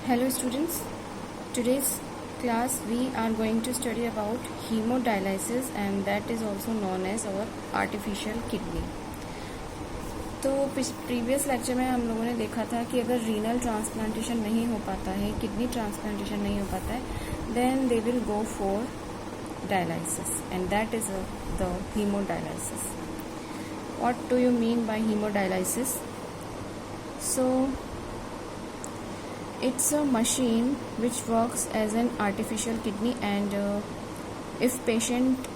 Hello students, today's class we are going to study about hemodialysis and that is also known as our artificial kidney. तो previous lecture में हम लोगों ने देखा था कि अगर रीनल ट्रांसप्लांटेशन नहीं हो पाता है, किडनी ट्रांसप्लांटेशन नहीं हो पाता है, then they will go for dialysis and that is the hemodialysis. What do you mean by hemodialysis? So it's a machine which works as an artificial kidney and if patient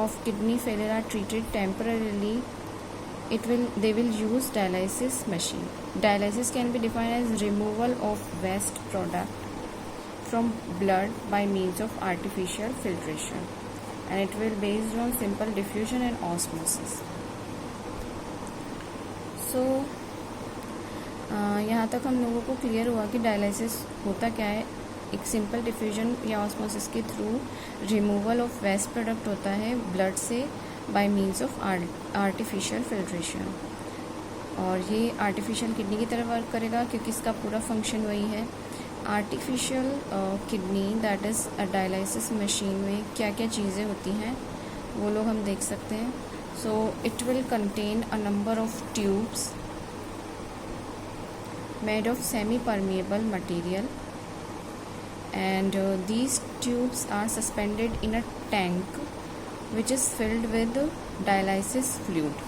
of kidney failure are treated temporarily, they will use dialysis machine. Dialysis can be defined as removal of waste product from blood by means of artificial filtration, and it will based on simple diffusion and osmosis. So यहाँ तक हम लोगों को clear हुआ कि dialysis होता क्या है. एक सिंपल डिफ्यूजन या ऑस्मोसिस के through removal of waste product होता है ब्लड से by means of artificial filtration, और ये आर्टिफिशियल किडनी की तरह वर्क करेगा क्योंकि इसका पूरा फंक्शन वही है. Artificial kidney that is a dialysis machine में क्या क्या चीज़ें होती हैं वो लोग हम देख सकते हैं. So it will contain a number of tubes made of semi-permeable material, and these tubes are suspended in a tank which is filled with dialysis fluid.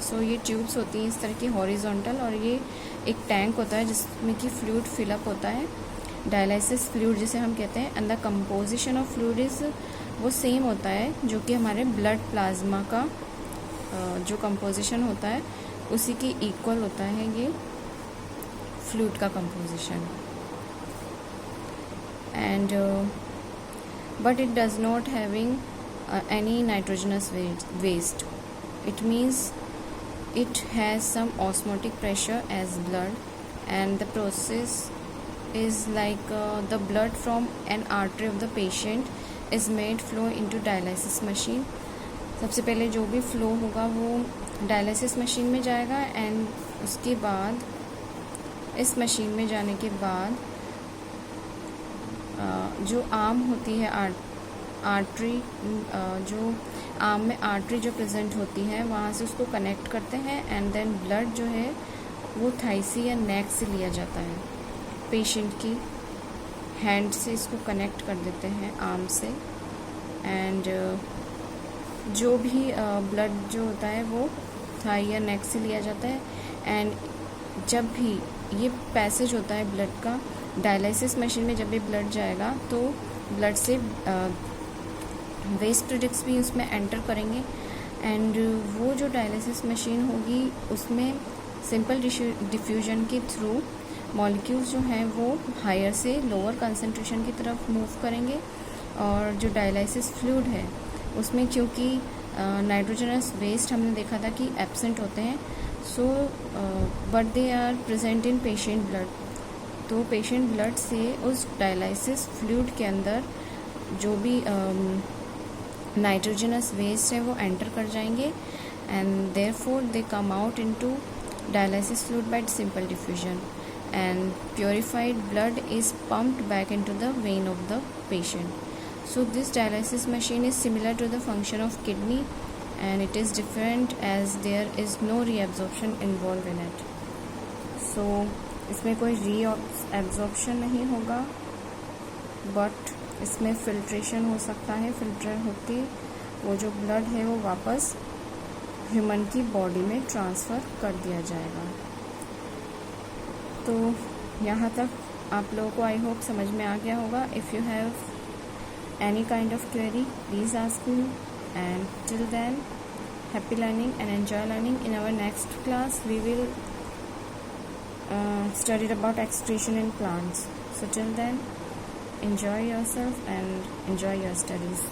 So ये tubes होती हैं इस तरह की horizontal, और ये एक टैंक होता है जिसमें कि फ्लूइड फिलअप होता है, डायलिसिस फ्लूइड जिसे हम कहते हैं. And the composition of fluid is वो सेम होता है जो कि हमारे ब्लड प्लाज्मा का जो कंपोजिशन होता है उसी की इक्वल होता है ये फ्लूइड का composition. And but it does not having any nitrogenous waste. It means it has some osmotic pressure as blood, and the process is like the blood from an artery of the patient is made flow into dialysis machine. सबसे पहले जो भी flow होगा वो dialysis machine में जाएगा, and उसके बाद इस मशीन में जाने के बाद जो आर्म होती है आर्टरी, जो आर्म में आर्टरी जो प्रेजेंट होती है वहाँ से उसको कनेक्ट करते हैं, एंड देन ब्लड जो है वो थाई से या नेक से लिया जाता है. पेशेंट की हैंड से इसको कनेक्ट कर देते हैं आर्म से, एंड जो भी ब्लड जो होता है वो थाई या नेक से लिया जाता है. एंड जब भी ये पैसेज होता है ब्लड का डायलिसिस मशीन में, जब भी ब्लड जाएगा तो ब्लड से वेस्ट प्रोडक्ट्स भी उसमें एंटर करेंगे, एंड वो जो डायलिसिस मशीन होगी उसमें सिंपल डिफ्यूजन के थ्रू मॉलिक्यूल्स जो हैं वो हायर से लोअर कंसंट्रेशन की तरफ मूव करेंगे. और जो डायलिसिस फ्लूइड है उसमें क्योंकि नाइट्रोजनस वेस्ट हमने देखा था कि एब्सेंट होते हैं, so but they are present in patient blood. तो पेशेंट ब्लड से उस डायलिसिस फ्लूइड के अंदर जो भी नाइट्रोजनस वेस्ट है वो एंटर कर जाएंगे, and therefore they come out into dialysis fluid bye simple diffusion, and purified blood is pumped back into the when of the patient. So this dialysis machine is similar to the function of kidney, and it is different as there is no reabsorption involved in it. So इसमें कोई reabsorption नहीं होगा, but इसमें filtration हो सकता है. Filter होके वो जो ब्लड है वो वापस ह्यूमन की बॉडी में ट्रांसफ़र कर दिया जाएगा. तो यहाँ तक आप लोगों को आई होप समझ में आ गया होगा. If you have any kind of query, please ask me, and till then happy learning and enjoy learning. In our next class we will study about excretion in plants. So till then enjoy yourself and enjoy your studies.